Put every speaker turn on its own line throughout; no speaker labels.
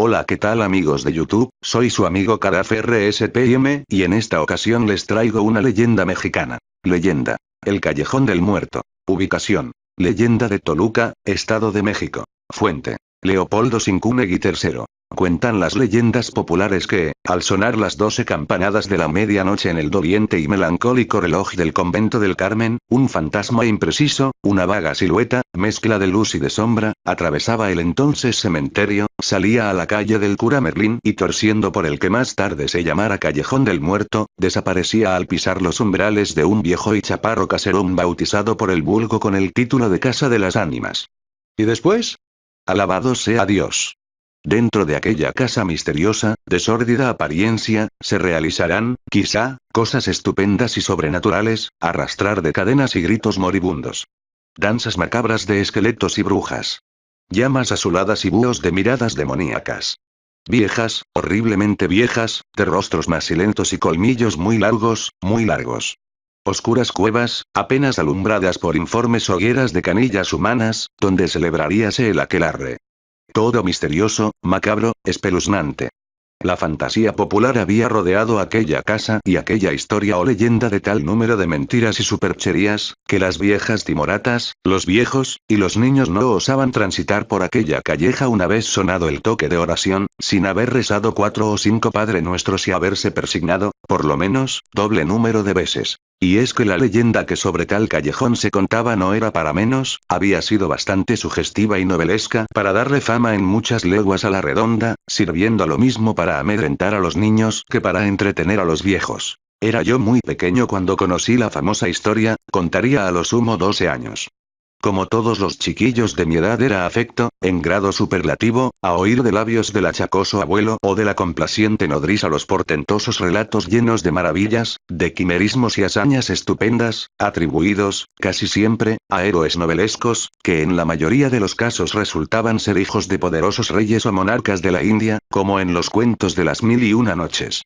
Hola, ¿qué tal amigos de YouTube? Soy su amigo KaraFRSPM, y en esta ocasión les traigo una leyenda mexicana. Leyenda. El Callejón del Muerto. Ubicación. Leyenda de Toluca, Estado de México. Fuente. Leopoldo Cincunegui III. Cuentan las leyendas populares que, al sonar las 12 campanadas de la medianoche en el doliente y melancólico reloj del convento del Carmen, un fantasma impreciso, una vaga silueta, mezcla de luz y de sombra, atravesaba el entonces cementerio, salía a la calle del Cura Merlín y torciendo por el que más tarde se llamara Callejón del Muerto, desaparecía al pisar los umbrales de un viejo y chaparro caserón bautizado por el vulgo con el título de Casa de las Ánimas. ¿Y después? Alabado sea Dios. Dentro de aquella casa misteriosa, de sórdida apariencia, se realizarán, quizá, cosas estupendas y sobrenaturales, arrastrar de cadenas y gritos moribundos. Danzas macabras de esqueletos y brujas. Llamas azuladas y búhos de miradas demoníacas. Viejas, horriblemente viejas, de rostros macilentos y colmillos muy largos, muy largos. Oscuras cuevas, apenas alumbradas por informes hogueras de canillas humanas, donde celebraríase el aquelarre. Todo misterioso, macabro, espeluznante. La fantasía popular había rodeado aquella casa y aquella historia o leyenda de tal número de mentiras y supercherías, que las viejas timoratas, los viejos, y los niños no osaban transitar por aquella calleja una vez sonado el toque de oración, sin haber rezado 4 o 5 Padre Nuestros y haberse persignado, por lo menos, doble número de veces. Y es que la leyenda que sobre tal callejón se contaba no era para menos, había sido bastante sugestiva y novelesca para darle fama en muchas leguas a la redonda, sirviendo lo mismo para amedrentar a los niños que para entretener a los viejos. Era yo muy pequeño cuando conocí la famosa historia, contaría a lo sumo 12 años. Como todos los chiquillos de mi edad era afecto, en grado superlativo, a oír de labios del achacoso abuelo o de la complaciente nodriza los portentosos relatos llenos de maravillas, de quimerismos y hazañas estupendas, atribuidos, casi siempre, a héroes novelescos, que en la mayoría de los casos resultaban ser hijos de poderosos reyes o monarcas de la India, como en los cuentos de las 1001 noches.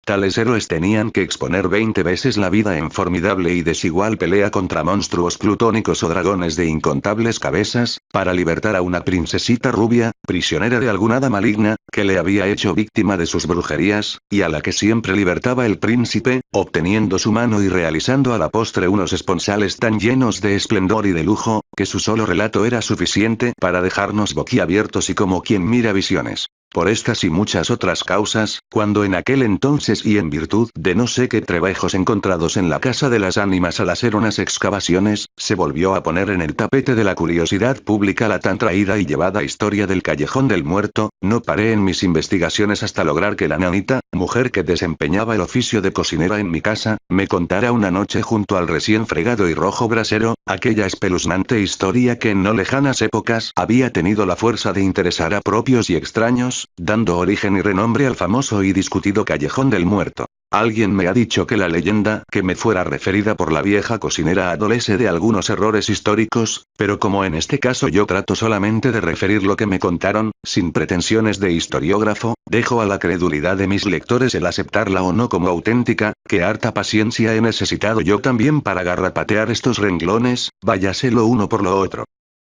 Tales héroes tenían que exponer 20 veces la vida en formidable y desigual pelea contra monstruos plutónicos o dragones de incontables cabezas, para libertar a una princesita rubia, prisionera de alguna hada maligna, que le había hecho víctima de sus brujerías, y a la que siempre libertaba el príncipe, obteniendo su mano y realizando a la postre unos esponsales tan llenos de esplendor y de lujo, que su solo relato era suficiente para dejarnos boquiabiertos y como quien mira visiones. Por estas y muchas otras causas, cuando en aquel entonces y en virtud de no sé qué trebejos encontrados en la Casa de las Ánimas al hacer unas excavaciones, se volvió a poner en el tapete de la curiosidad pública la tan traída y llevada historia del Callejón del Muerto, no paré en mis investigaciones hasta lograr que la nanita, mujer que desempeñaba el oficio de cocinera en mi casa, me contara una noche junto al recién fregado y rojo brasero, aquella espeluznante historia que en no lejanas épocas había tenido la fuerza de interesar a propios y extraños, dando origen y renombre al famoso y discutido Callejón del Muerto. Alguien me ha dicho que la leyenda que me fuera referida por la vieja cocinera adolece de algunos errores históricos, pero como en este caso yo trato solamente de referir lo que me contaron, sin pretensiones de historiógrafo, dejo a la credulidad de mis lectores el aceptarla o no como auténtica, que harta paciencia he necesitado yo también para garrapatear estos renglones, váyase lo uno por lo otro.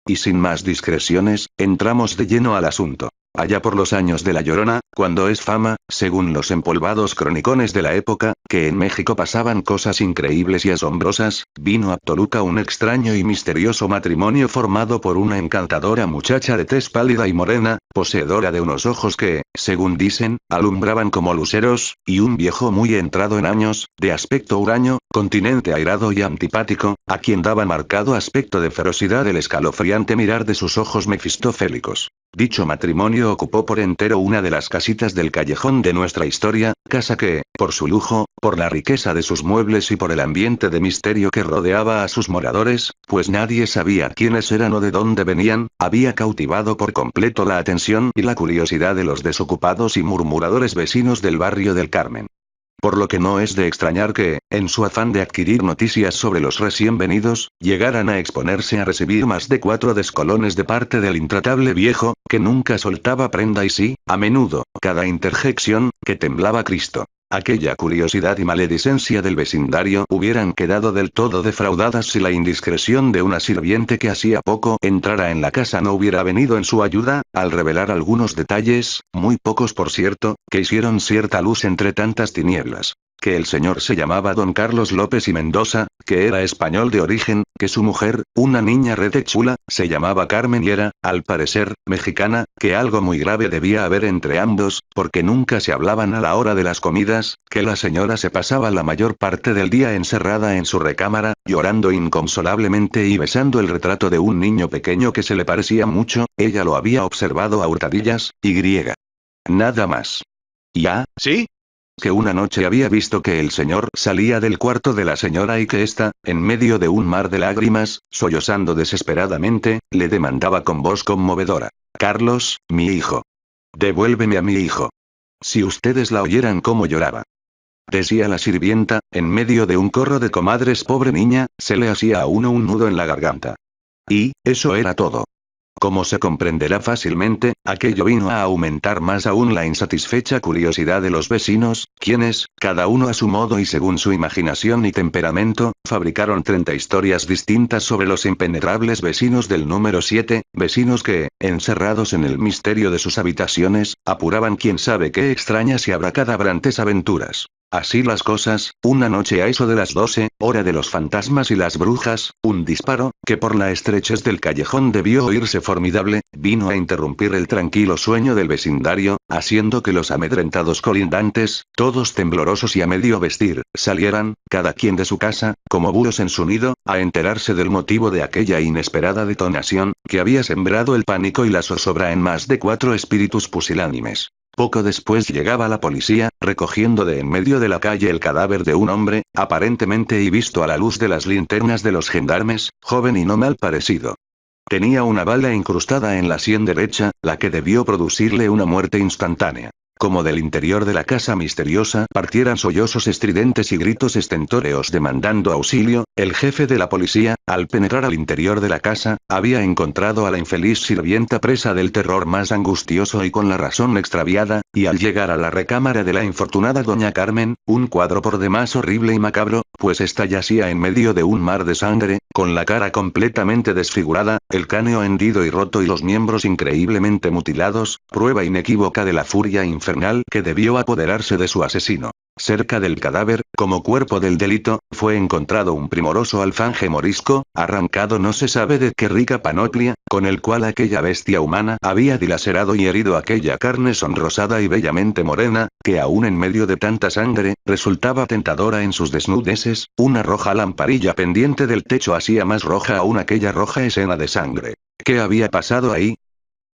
Y sin más discreciones, entramos de lleno al asunto. Allá por los años de La Llorona, cuando es fama, según los empolvados cronicones de la época, que en México pasaban cosas increíbles y asombrosas, vino a Toluca un extraño y misterioso matrimonio formado por una encantadora muchacha de tez pálida y morena, poseedora de unos ojos que, según dicen, alumbraban como luceros, y un viejo muy entrado en años, de aspecto huraño, continente airado y antipático, a quien daba marcado aspecto de ferocidad el escalofriante mirar de sus ojos mefistófelicos. Dicho matrimonio ocupó por entero una de las casitas del callejón de nuestra historia, casa que, por su lujo, por la riqueza de sus muebles y por el ambiente de misterio que rodeaba a sus moradores, pues nadie sabía quiénes eran o de dónde venían, había cautivado por completo la atención y la curiosidad de los desocupados y murmuradores vecinos del barrio del Carmen. Por lo que no es de extrañar que, en su afán de adquirir noticias sobre los recién venidos, llegaran a exponerse a recibir más de 4 descolones de parte del intratable viejo, que nunca soltaba prenda y sí, a menudo, cada interjección, que temblaba Cristo. Aquella curiosidad y maledicencia del vecindario hubieran quedado del todo defraudadas si la indiscreción de una sirviente que hacía poco entrara en la casa no hubiera venido en su ayuda, al revelar algunos detalles, muy pocos por cierto, que hicieron cierta luz entre tantas tinieblas. Que el señor se llamaba don Carlos López y Mendoza, que era español de origen, que su mujer, una niña rete chula, se llamaba Carmen y era, al parecer, mexicana, que algo muy grave debía haber entre ambos, porque nunca se hablaban a la hora de las comidas, que la señora se pasaba la mayor parte del día encerrada en su recámara, llorando inconsolablemente y besando el retrato de un niño pequeño que se le parecía mucho, ella lo había observado a hurtadillas, y griega. Nada más. ¿Ya? ¿Sí? Que una noche había visto que el señor salía del cuarto de la señora y que ésta, en medio de un mar de lágrimas, sollozando desesperadamente, le demandaba con voz conmovedora. Carlos, mi hijo. Devuélveme a mi hijo. Si ustedes la oyeran cómo lloraba. Decía la sirvienta, en medio de un corro de comadres, pobre niña, se le hacía a uno un nudo en la garganta. Y, eso era todo. Como se comprenderá fácilmente, aquello vino a aumentar más aún la insatisfecha curiosidad de los vecinos, quienes, cada uno a su modo y según su imaginación y temperamento, fabricaron 30 historias distintas sobre los impenetrables vecinos del número 7, vecinos que, encerrados en el misterio de sus habitaciones, apuraban quién sabe qué extrañas y abracadabrantes aventuras. Así las cosas, una noche a eso de las 12, hora de los fantasmas y las brujas, un disparo, que por la estrechez del callejón debió oírse formidable, vino a interrumpir el tranquilo sueño del vecindario, haciendo que los amedrentados colindantes, todos temblorosos y a medio vestir, salieran, cada quien de su casa, como búhos en su nido, a enterarse del motivo de aquella inesperada detonación, que había sembrado el pánico y la zozobra en más de 4 espíritus pusilánimes. Poco después llegaba la policía, recogiendo de en medio de la calle el cadáver de un hombre, aparentemente y visto a la luz de las linternas de los gendarmes, joven y no mal parecido. Tenía una bala incrustada en la sien derecha, la que debió producirle una muerte instantánea. Como del interior de la casa misteriosa partieran sollozos estridentes y gritos estentóreos demandando auxilio, el jefe de la policía, al penetrar al interior de la casa, había encontrado a la infeliz sirvienta presa del terror más angustioso y con la razón extraviada, y al llegar a la recámara de la infortunada doña Carmen, un cuadro por demás horrible y macabro, pues ésta yacía en medio de un mar de sangre, con la cara completamente desfigurada, el cráneo hendido y roto y los miembros increíblemente mutilados, prueba inequívoca de la furia infernal que debió apoderarse de su asesino. Cerca del cadáver, como cuerpo del delito, fue encontrado un primoroso alfanje morisco, arrancado no se sabe de qué rica panoplia, con el cual aquella bestia humana había dilacerado y herido aquella carne sonrosada y bellamente morena, que aún en medio de tanta sangre, resultaba tentadora en sus desnudeces, una roja lamparilla pendiente del techo hacía más roja aún aquella roja escena de sangre. ¿Qué había pasado ahí?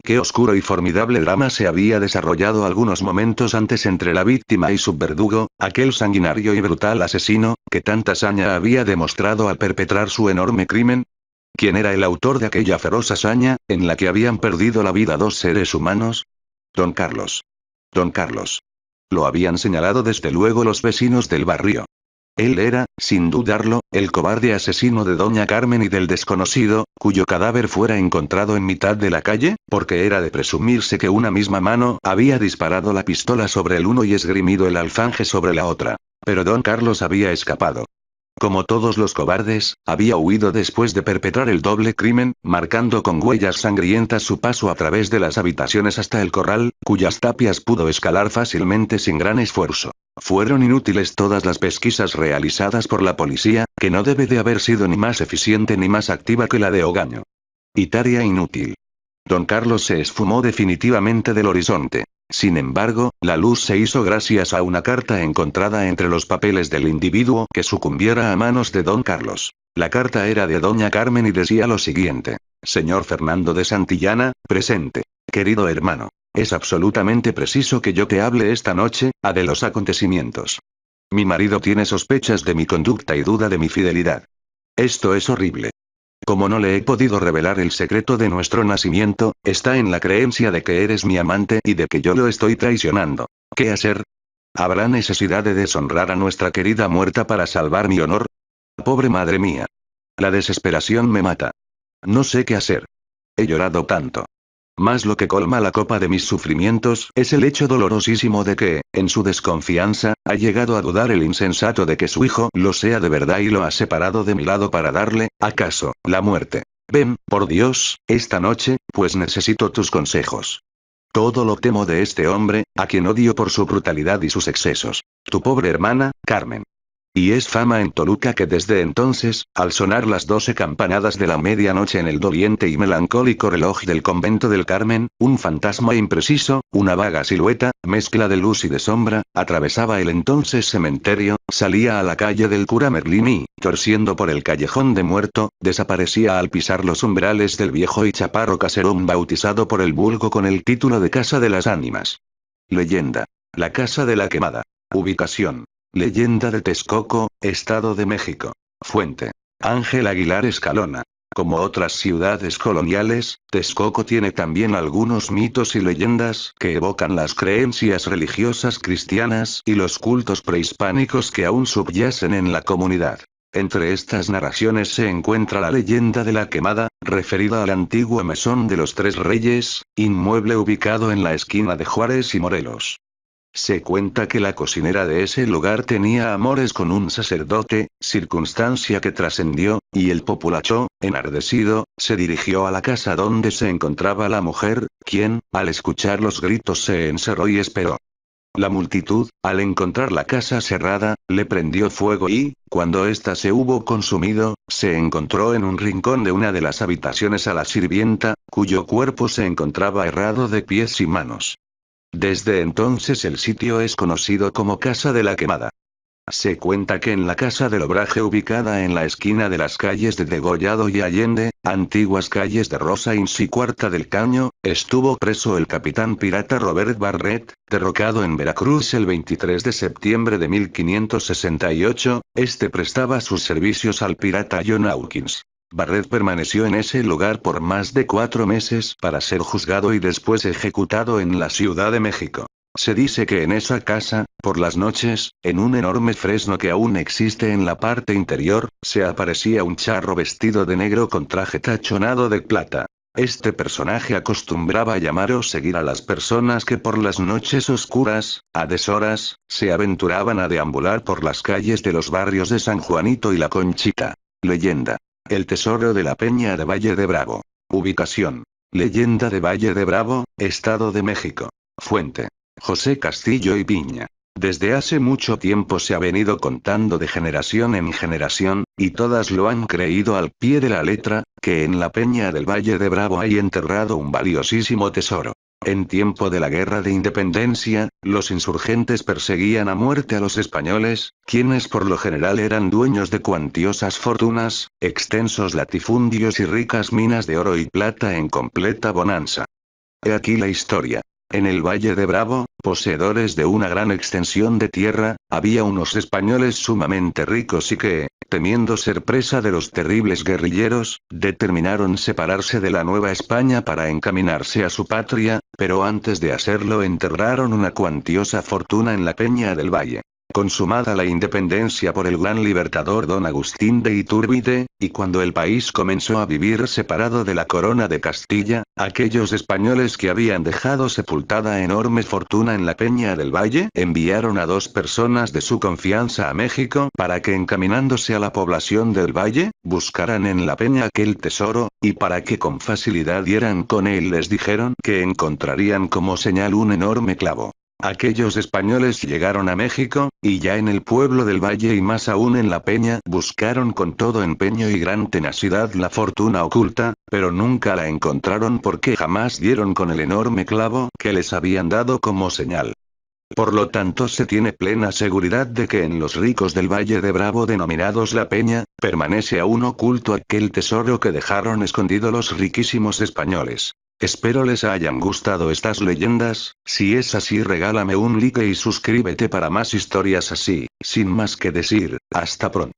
Qué oscuro y formidable drama se había desarrollado algunos momentos antes entre la víctima y su verdugo, aquel sanguinario y brutal asesino, que tanta saña había demostrado al perpetrar su enorme crimen. ¿Quién era el autor de aquella feroz hazaña, en la que habían perdido la vida 2 seres humanos? Don Carlos. Don Carlos. Lo habían señalado desde luego los vecinos del barrio. Él era, sin dudarlo, el cobarde asesino de doña Carmen y del desconocido, cuyo cadáver fuera encontrado en mitad de la calle, porque era de presumirse que una misma mano había disparado la pistola sobre el uno y esgrimido el alfanje sobre la otra. Pero don Carlos había escapado. Como todos los cobardes, había huido después de perpetrar el doble crimen, marcando con huellas sangrientas su paso a través de las habitaciones hasta el corral, cuyas tapias pudo escalar fácilmente sin gran esfuerzo. Fueron inútiles todas las pesquisas realizadas por la policía, que no debe de haber sido ni más eficiente ni más activa que la de Ogaño. Y tarea inútil. Don Carlos se esfumó definitivamente del horizonte. Sin embargo, la luz se hizo gracias a una carta encontrada entre los papeles del individuo que sucumbiera a manos de don Carlos. La carta era de doña Carmen y decía lo siguiente. Señor Fernando de Santillana, presente. Querido hermano. Es absolutamente preciso que yo te hable esta noche, de los acontecimientos. Mi marido tiene sospechas de mi conducta y duda de mi fidelidad. Esto es horrible. Como no le he podido revelar el secreto de nuestro nacimiento, está en la creencia de que eres mi amante y de que yo lo estoy traicionando. ¿Qué hacer? ¿Habrá necesidad de deshonrar a nuestra querida muerta para salvar mi honor? Pobre madre mía. La desesperación me mata. No sé qué hacer. He llorado tanto. Mas lo que colma la copa de mis sufrimientos es el hecho dolorosísimo de que, en su desconfianza, ha llegado a dudar el insensato de que su hijo lo sea de verdad y lo ha separado de mi lado para darle, acaso, la muerte. Ven, por Dios, esta noche, pues necesito tus consejos. Todo lo temo de este hombre, a quien odio por su brutalidad y sus excesos. Tu pobre hermana, Carmen. Y es fama en Toluca que desde entonces, al sonar las 12 campanadas de la medianoche en el doliente y melancólico reloj del convento del Carmen, un fantasma impreciso, una vaga silueta, mezcla de luz y de sombra, atravesaba el entonces cementerio, salía a la calle del cura Merlín y, torciendo por el callejón de Muerto, desaparecía al pisar los umbrales del viejo y chaparro caserón bautizado por el vulgo con el título de Casa de las Ánimas. Leyenda. La Casa de la Quemada. Ubicación. Leyenda de Texcoco, Estado de México. Fuente. Ángel Aguilar Escalona. Como otras ciudades coloniales, Texcoco tiene también algunos mitos y leyendas que evocan las creencias religiosas cristianas y los cultos prehispánicos que aún subyacen en la comunidad. Entre estas narraciones se encuentra la leyenda de la Quemada, referida al antiguo mesón de los Tres Reyes, inmueble ubicado en la esquina de Juárez y Morelos. Se cuenta que la cocinera de ese lugar tenía amores con un sacerdote, circunstancia que trascendió, y el populacho, enardecido, se dirigió a la casa donde se encontraba la mujer, quien, al escuchar los gritos se encerró y esperó. La multitud, al encontrar la casa cerrada, le prendió fuego y, cuando ésta se hubo consumido, se encontró en un rincón de una de las habitaciones a la sirvienta, cuyo cuerpo se encontraba herrado de pies y manos. Desde entonces el sitio es conocido como Casa de la Quemada. Se cuenta que en la Casa del Obraje ubicada en la esquina de las calles de Degollado y Allende, antiguas calles de Rosa Inns y Cuarta del Caño, estuvo preso el capitán pirata Robert Barrett, derrocado en Veracruz el 23 de septiembre de 1568, este prestaba sus servicios al pirata John Hawkins. Barrett permaneció en ese lugar por más de 4 meses para ser juzgado y después ejecutado en la Ciudad de México. Se dice que en esa casa, por las noches, en un enorme fresno que aún existe en la parte interior, se aparecía un charro vestido de negro con traje tachonado de plata. Este personaje acostumbraba llamar o seguir a las personas que por las noches oscuras, a deshoras, se aventuraban a deambular por las calles de los barrios de San Juanito y La Conchita. Leyenda. El tesoro de la Peña de Valle de Bravo. Ubicación. Leyenda de Valle de Bravo, Estado de México. Fuente. José Castillo y Piña. Desde hace mucho tiempo se ha venido contando de generación en generación, y todas lo han creído al pie de la letra, que en la Peña del Valle de Bravo hay enterrado un valiosísimo tesoro. En tiempo de la Guerra de Independencia, los insurgentes perseguían a muerte a los españoles, quienes por lo general eran dueños de cuantiosas fortunas, extensos latifundios y ricas minas de oro y plata en completa bonanza. He aquí la historia. En el Valle de Bravo, poseedores de una gran extensión de tierra, había unos españoles sumamente ricos y que, temiendo ser presa de los terribles guerrilleros, determinaron separarse de la Nueva España para encaminarse a su patria, pero antes de hacerlo enterraron una cuantiosa fortuna en la Peña del Valle. Consumada la independencia por el gran libertador don Agustín de Iturbide, y cuando el país comenzó a vivir separado de la corona de Castilla, aquellos españoles que habían dejado sepultada enorme fortuna en la Peña del Valle enviaron a 2 personas de su confianza a México para que encaminándose a la población del Valle, buscaran en la peña aquel tesoro, y para que con facilidad dieran con él les dijeron que encontrarían como señal un enorme clavo. Aquellos españoles llegaron a México, y ya en el pueblo del Valle y más aún en la Peña buscaron con todo empeño y gran tenacidad la fortuna oculta, pero nunca la encontraron porque jamás dieron con el enorme clavo que les habían dado como señal. Por lo tanto se tiene plena seguridad de que en los ricos del Valle de Bravo denominados La Peña, permanece aún oculto aquel tesoro que dejaron escondido los riquísimos españoles. Espero les hayan gustado estas leyendas, si es así regálame un like y suscríbete para más historias así, sin más que decir, hasta pronto.